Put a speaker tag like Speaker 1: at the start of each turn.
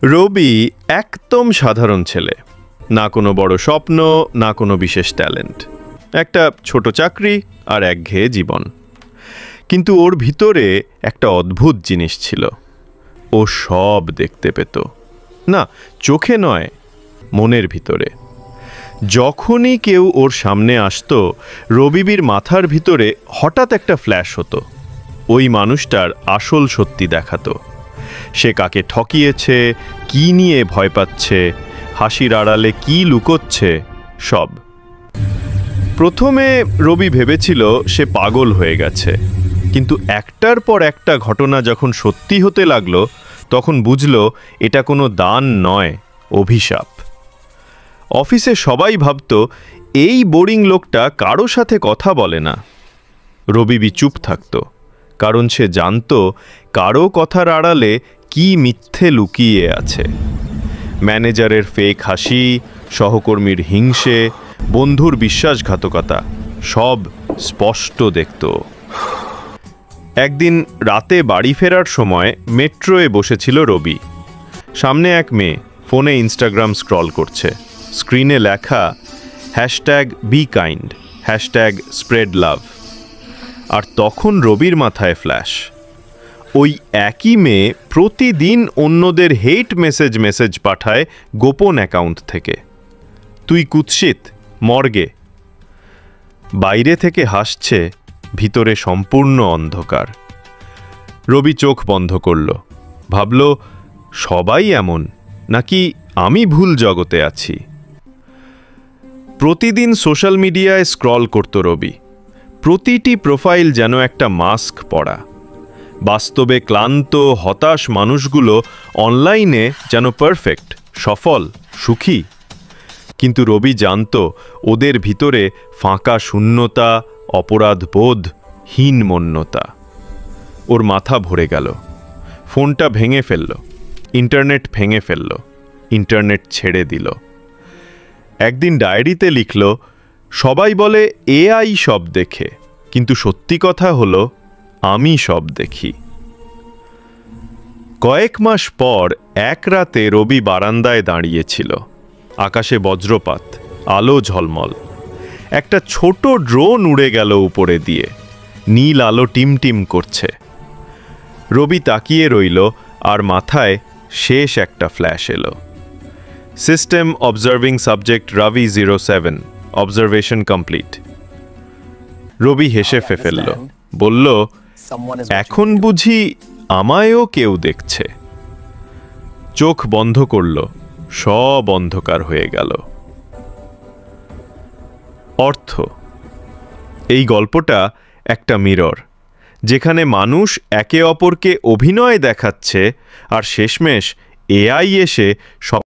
Speaker 1: রবি একদম সাধারণ ছেলে, না কোনো বড় স্বপ্ন, না কোনো বিশেষ ট্যালেন্ট, একটা ছোট চাকরি আর একঘেয়ে জীবন। কিন্তু ওর ভিতরে একটা অদ্ভুত জিনিস ছিল, ও সব দেখতে পেত, না চোখে নয়, মনের ভিতরে। যখনই কেউ ওর সামনে আসতো, রবির মাথার ভিতরে হঠাৎ একটা ফ্ল্যাশ হতো, ওই মানুষটার আসল সত্যি দেখাতো। সে কাকে ঠকিয়েছে, কি নিয়ে ভয় পাচ্ছে, হাসির আড়ালে কি লুকোচ্ছে, সব। প্রথমে রবি ভেবেছিল সে পাগল হয়ে গেছে, কিন্তু একটার পর একটা ঘটনা যখন সত্যি হতে লাগলো, তখন বুঝল এটা কোনো দান নয়, অভিশাপ। অফিসে সবাই ভাবত এই বোরিং লোকটা কারো সাথে কথা বলে না। রবি চুপ থাকত, কারণ সে জানত কারো কথার আড়ালে কি মিথ্যে লুকিয়ে আছে। ম্যানেজারের ফেক হাসি, সহকর্মীর হিংসে, বন্ধুর বিশ্বাসঘাতকতা, সব স্পষ্ট দেখত। একদিন রাতে বাড়ি ফেরার সময় মেট্রোয়ে বসেছিল রবি। সামনে এক মেয়ে ফোনে ইনস্টাগ্রাম স্ক্রল করছে, স্ক্রিনে লেখা #BeKind, #SpreadLove। আর তখন রবির মাথায় ফ্ল্যাশ, ওই একই মেয়ে প্রতিদিন অন্যদের হেট মেসেজ পাঠায় গোপন অ্যাকাউন্ট থেকে। তুই কুৎসিত, মর্গে। বাইরে থেকে হাসছে, ভিতরে সম্পূর্ণ অন্ধকার। রবি চোখ বন্ধ করল, ভাবল সবাই এমন, নাকি আমি ভুল জগতে আছি। প্রতিদিন সোশ্যাল মিডিয়ায় স্ক্রল করত রবি। প্রতিটি প্রোফাইল যেন একটা মাস্ক পরা। বাস্তবে ক্লান্ত, হতাশ মানুষগুলো অনলাইনে যেন পারফেক্ট, সফল, সুখী। কিন্তু রবি জানত ওদের ভিতরে ফাঁকা শূন্যতা, অপরাধবোধ, হীনমন্যতা। ওর মাথা ভরে গেল। ফোনটা ভেঙে ফেলল, ইন্টারনেট ভেঙে ফেলল, ইন্টারনেট ছেড়ে দিল। একদিন ডায়েরিতে লিখল, সবাই বলে এআই সব দেখে, কিন্তু সত্যি কথা হলো আমি সব দেখি। কয়েক মাস পর এক রাতে রবি বারান্দায় দাঁড়িয়েছিল। আকাশে বজ্রপাত, আলো ঝলমল। একটা ছোট ড্রোন উড়ে গেল উপরে দিয়ে, নীল আলো টিমটিম করছে। রবি তাকিয়ে রইল, আর মাথায় শেষ একটা ফ্ল্যাশ এলো। System observing subject Ravi 07, observation complete. Rabi হেসে ফেলল, বলল, এখন বুঝি আমায়ও কেউ দেখছে। চোখ বন্ধ করল, সব অন্ধকার হয়ে গেল। অর্থ: এই গল্পটা একটা মিরর, যেখানে মানুষ একে অপরকে অভিনয় দেখাচ্ছে, আর শেষমেশ এআই এসে সব